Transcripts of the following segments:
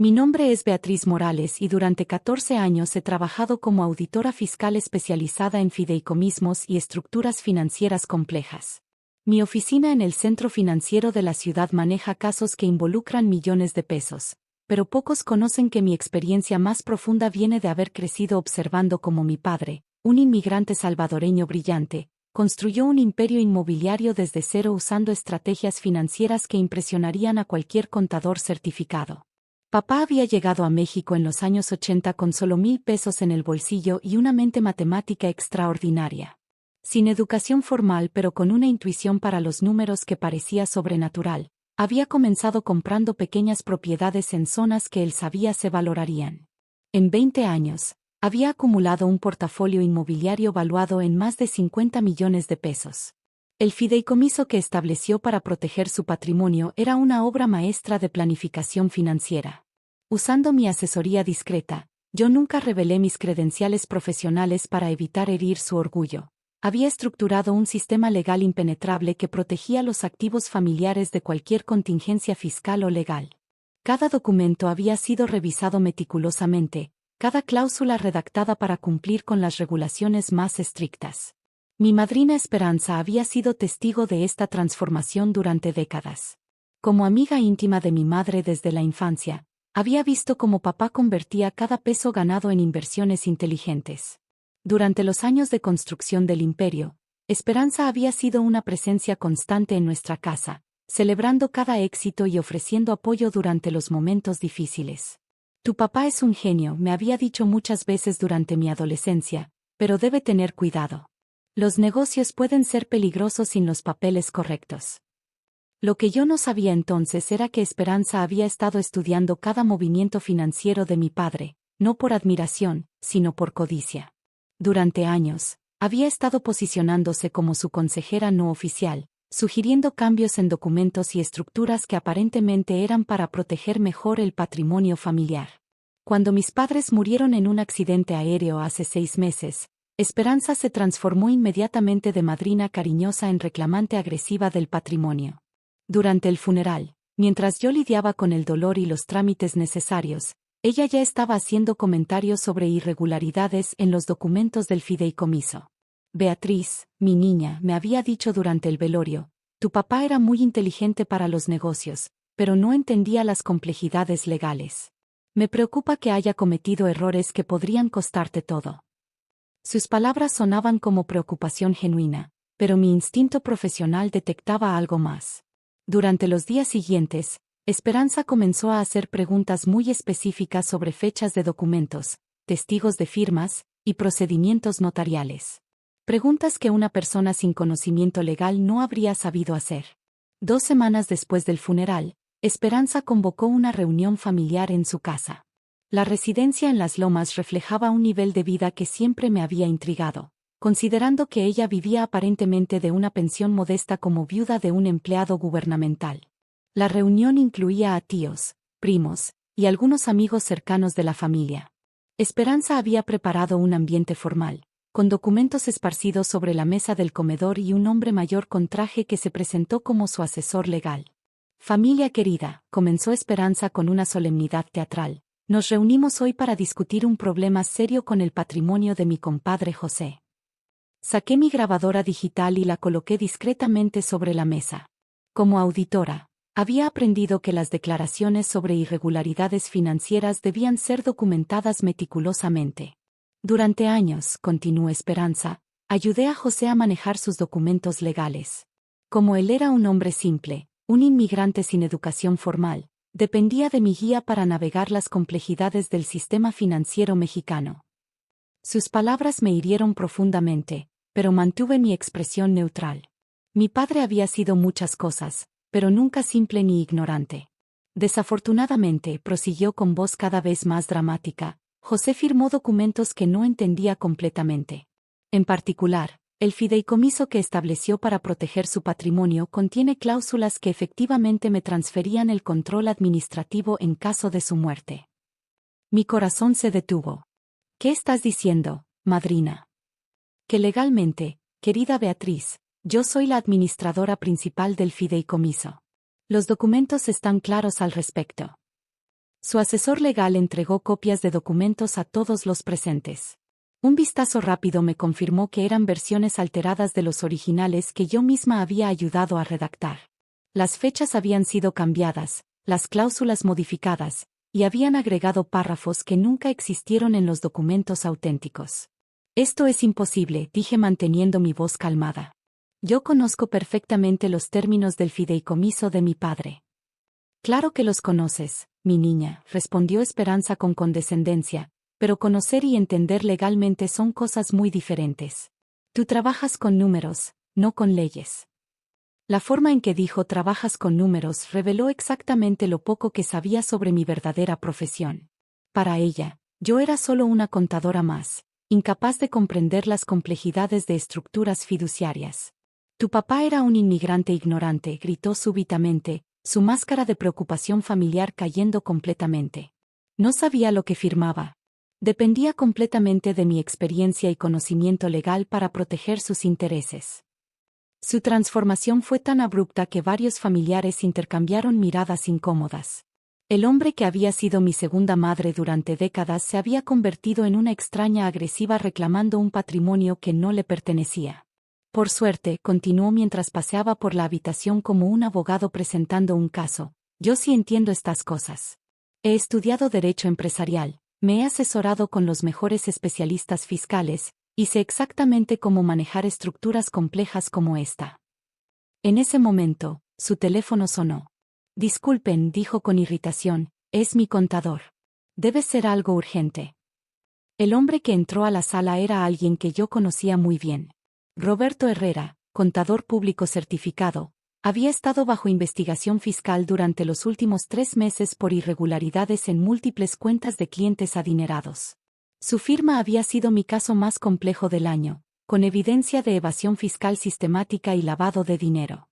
Mi nombre es Beatriz Morales y durante 14 años he trabajado como auditora fiscal especializada en fideicomismos y estructuras financieras complejas. Mi oficina en el centro financiero de la ciudad maneja casos que involucran millones de pesos, pero pocos conocen que mi experiencia más profunda viene de haber crecido observando cómo mi padre, un inmigrante salvadoreño brillante, construyó un imperio inmobiliario desde cero usando estrategias financieras que impresionarían a cualquier contador certificado. Papá había llegado a México en los años 80 con solo 1,000 pesos en el bolsillo y una mente matemática extraordinaria. Sin educación formal pero con una intuición para los números que parecía sobrenatural, había comenzado comprando pequeñas propiedades en zonas que él sabía se valorarían. En 20 años, había acumulado un portafolio inmobiliario valuado en más de 50 millones de pesos. El fideicomiso que estableció para proteger su patrimonio era una obra maestra de planificación financiera. Usando mi asesoría discreta, yo nunca revelé mis credenciales profesionales para evitar herir su orgullo. Había estructurado un sistema legal impenetrable que protegía los activos familiares de cualquier contingencia fiscal o legal. Cada documento había sido revisado meticulosamente, cada cláusula redactada para cumplir con las regulaciones más estrictas. Mi madrina Esperanza había sido testigo de esta transformación durante décadas. Como amiga íntima de mi madre desde la infancia, había visto cómo papá convertía cada peso ganado en inversiones inteligentes. Durante los años de construcción del imperio, Esperanza había sido una presencia constante en nuestra casa, celebrando cada éxito y ofreciendo apoyo durante los momentos difíciles. Tu papá es un genio, me había dicho muchas veces durante mi adolescencia, pero debe tener cuidado. Los negocios pueden ser peligrosos sin los papeles correctos. Lo que yo no sabía entonces era que Esperanza había estado estudiando cada movimiento financiero de mi padre, no por admiración, sino por codicia. Durante años, había estado posicionándose como su consejera no oficial, sugiriendo cambios en documentos y estructuras que aparentemente eran para proteger mejor el patrimonio familiar. Cuando mis padres murieron en un accidente aéreo hace 6 meses, Esperanza se transformó inmediatamente de madrina cariñosa en reclamante agresiva del patrimonio. Durante el funeral, mientras yo lidiaba con el dolor y los trámites necesarios, ella ya estaba haciendo comentarios sobre irregularidades en los documentos del fideicomiso. Beatriz, mi niña, me había dicho durante el velorio, tu papá era muy inteligente para los negocios, pero no entendía las complejidades legales. Me preocupa que haya cometido errores que podrían costarte todo. Sus palabras sonaban como preocupación genuina, pero mi instinto profesional detectaba algo más. Durante los días siguientes, Esperanza comenzó a hacer preguntas muy específicas sobre fechas de documentos, testigos de firmas y procedimientos notariales. Preguntas que una persona sin conocimiento legal no habría sabido hacer. 2 semanas después del funeral, Esperanza convocó una reunión familiar en su casa. La residencia en Las Lomas reflejaba un nivel de vida que siempre me había intrigado, considerando que ella vivía aparentemente de una pensión modesta como viuda de un empleado gubernamental. La reunión incluía a tíos, primos y algunos amigos cercanos de la familia. Esperanza había preparado un ambiente formal, con documentos esparcidos sobre la mesa del comedor y un hombre mayor con traje que se presentó como su asesor legal. Familia querida, comenzó Esperanza con una solemnidad teatral. Nos reunimos hoy para discutir un problema serio con el patrimonio de mi compadre José. Saqué mi grabadora digital y la coloqué discretamente sobre la mesa. Como auditora, había aprendido que las declaraciones sobre irregularidades financieras debían ser documentadas meticulosamente. Durante años, continuó Esperanza, ayudé a José a manejar sus documentos legales. Como él era un hombre simple, un inmigrante sin educación formal, dependía de mi guía para navegar las complejidades del sistema financiero mexicano. Sus palabras me hirieron profundamente, pero mantuve mi expresión neutral. Mi padre había sido muchas cosas, pero nunca simple ni ignorante. Desafortunadamente, prosiguió con voz cada vez más dramática, José firmó documentos que no entendía completamente. En particular, el fideicomiso que estableció para proteger su patrimonio contiene cláusulas que efectivamente me transferían el control administrativo en caso de su muerte. Mi corazón se detuvo. ¿Qué estás diciendo, madrina? Que legalmente, querida Beatriz, yo soy la administradora principal del fideicomiso. Los documentos están claros al respecto. Su asesor legal entregó copias de documentos a todos los presentes. Un vistazo rápido me confirmó que eran versiones alteradas de los originales que yo misma había ayudado a redactar. Las fechas habían sido cambiadas, las cláusulas modificadas, y habían agregado párrafos que nunca existieron en los documentos auténticos. Esto es imposible, dije manteniendo mi voz calmada. Yo conozco perfectamente los términos del fideicomiso de mi padre. Claro que los conoces, mi niña, respondió Esperanza con condescendencia, pero conocer y entender legalmente son cosas muy diferentes. Tú trabajas con números, no con leyes. La forma en que dijo trabajas con números reveló exactamente lo poco que sabía sobre mi verdadera profesión. Para ella, yo era solo una contadora más, incapaz de comprender las complejidades de estructuras fiduciarias. Tu papá era un inmigrante ignorante, gritó súbitamente, su máscara de preocupación familiar cayendo completamente. No sabía lo que firmaba. Dependía completamente de mi experiencia y conocimiento legal para proteger sus intereses. Su transformación fue tan abrupta que varios familiares intercambiaron miradas incómodas. El hombre que había sido mi segunda madre durante décadas se había convertido en una extraña agresiva reclamando un patrimonio que no le pertenecía. Por suerte, continuó mientras paseaba por la habitación como un abogado presentando un caso, yo sí entiendo estas cosas. He estudiado Derecho Empresarial, me he asesorado con los mejores especialistas fiscales, y sé exactamente cómo manejar estructuras complejas como esta. En ese momento, su teléfono sonó. Disculpen, dijo con irritación, es mi contador. Debe ser algo urgente. El hombre que entró a la sala era alguien que yo conocía muy bien. Roberto Herrera, contador público certificado, había estado bajo investigación fiscal durante los últimos 3 meses por irregularidades en múltiples cuentas de clientes adinerados. Su firma había sido mi caso más complejo del año, con evidencia de evasión fiscal sistemática y lavado de dinero.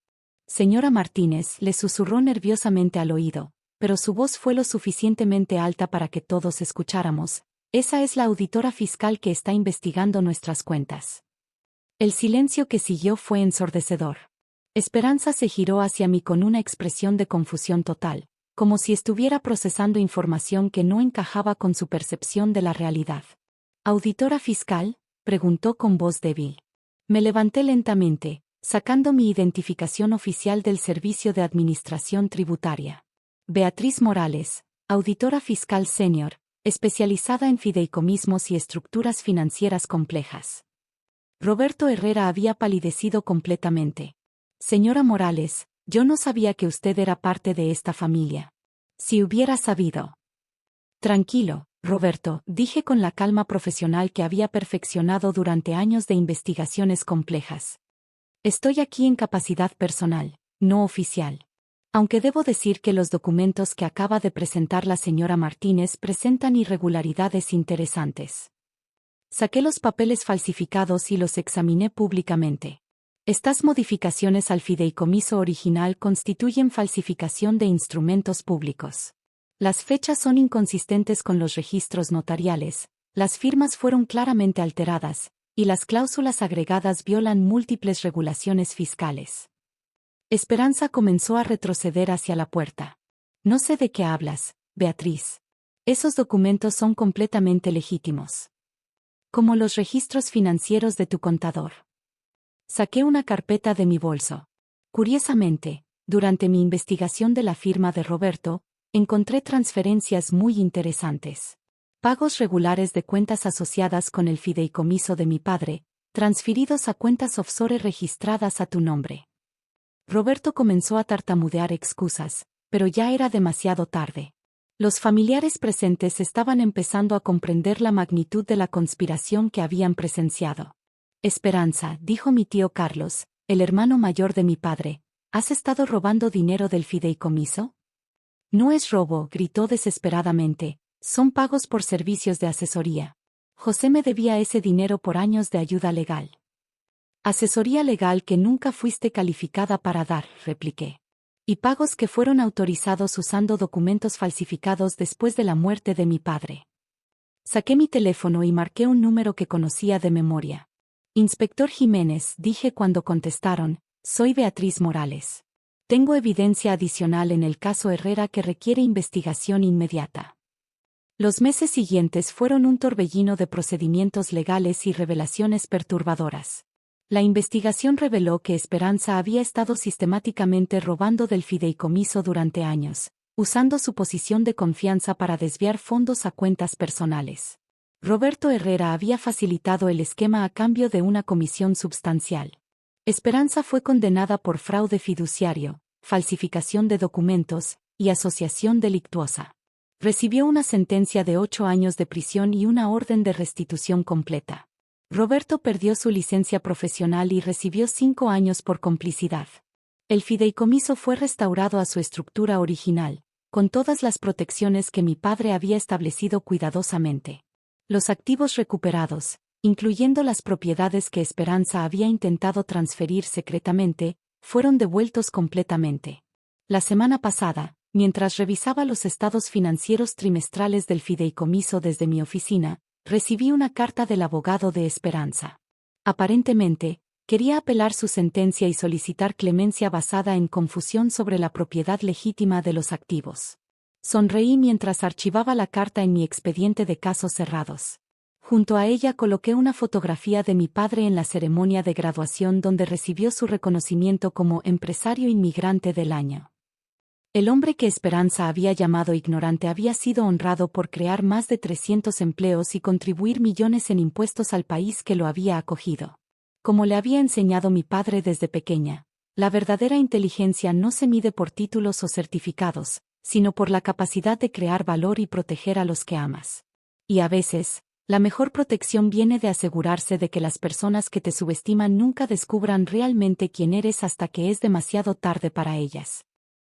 Señora Martínez, le susurró nerviosamente al oído, pero su voz fue lo suficientemente alta para que todos escucháramos. Esa es la auditora fiscal que está investigando nuestras cuentas. El silencio que siguió fue ensordecedor. Esperanza se giró hacia mí con una expresión de confusión total, como si estuviera procesando información que no encajaba con su percepción de la realidad. ¿Auditora fiscal?, preguntó con voz débil. Me levanté lentamente, sacando mi identificación oficial del Servicio de Administración Tributaria. Beatriz Morales, auditora fiscal senior, especializada en fideicomismos y estructuras financieras complejas. Roberto Herrera había palidecido completamente. Señora Morales, yo no sabía que usted era parte de esta familia. Si hubiera sabido. Tranquilo, Roberto, dije con la calma profesional que había perfeccionado durante años de investigaciones complejas. Estoy aquí en capacidad personal, no oficial. Aunque debo decir que los documentos que acaba de presentar la señora Martínez presentan irregularidades interesantes. Saqué los papeles falsificados y los examiné públicamente. Estas modificaciones al fideicomiso original constituyen falsificación de instrumentos públicos. Las fechas son inconsistentes con los registros notariales, las firmas fueron claramente alteradas, y las cláusulas agregadas violan múltiples regulaciones fiscales. Esperanza comenzó a retroceder hacia la puerta. No sé de qué hablas, Beatriz. Esos documentos son completamente legítimos. Como los registros financieros de tu contador. Saqué una carpeta de mi bolso. Curiosamente, durante mi investigación de la firma de Roberto, encontré transferencias muy interesantes. Pagos regulares de cuentas asociadas con el fideicomiso de mi padre, transferidos a cuentas offshore registradas a tu nombre. Roberto comenzó a tartamudear excusas, pero ya era demasiado tarde. Los familiares presentes estaban empezando a comprender la magnitud de la conspiración que habían presenciado. Esperanza, dijo mi tío Carlos, el hermano mayor de mi padre, ¿has estado robando dinero del fideicomiso? No es robo, gritó desesperadamente, son pagos por servicios de asesoría. José me debía ese dinero por años de ayuda legal. Asesoría legal que nunca fuiste calificada para dar, repliqué. Y pagos que fueron autorizados usando documentos falsificados después de la muerte de mi padre. Saqué mi teléfono y marqué un número que conocía de memoria. Inspector Jiménez, dije cuando contestaron, soy Beatriz Morales. Tengo evidencia adicional en el caso Herrera que requiere investigación inmediata. Los meses siguientes fueron un torbellino de procedimientos legales y revelaciones perturbadoras. La investigación reveló que Esperanza había estado sistemáticamente robando del fideicomiso durante años, usando su posición de confianza para desviar fondos a cuentas personales. Roberto Herrera había facilitado el esquema a cambio de una comisión substancial. Esperanza fue condenada por fraude fiduciario, falsificación de documentos y asociación delictuosa. Recibió una sentencia de 8 años de prisión y una orden de restitución completa. Roberto perdió su licencia profesional y recibió 5 años por complicidad. El fideicomiso fue restaurado a su estructura original, con todas las protecciones que mi padre había establecido cuidadosamente. Los activos recuperados, incluyendo las propiedades que Esperanza había intentado transferir secretamente, fueron devueltos completamente. La semana pasada, mientras revisaba los estados financieros trimestrales del fideicomiso desde mi oficina, recibí una carta del abogado de Esperanza. Aparentemente, quería apelar su sentencia y solicitar clemencia basada en confusión sobre la propiedad legítima de los activos. Sonreí mientras archivaba la carta en mi expediente de casos cerrados. Junto a ella coloqué una fotografía de mi padre en la ceremonia de graduación donde recibió su reconocimiento como empresario inmigrante del año. El hombre que Esperanza había llamado ignorante había sido honrado por crear más de 300 empleos y contribuir millones en impuestos al país que lo había acogido. Como le había enseñado mi padre desde pequeña, la verdadera inteligencia no se mide por títulos o certificados, sino por la capacidad de crear valor y proteger a los que amas. Y a veces, la mejor protección viene de asegurarse de que las personas que te subestiman nunca descubran realmente quién eres hasta que es demasiado tarde para ellas.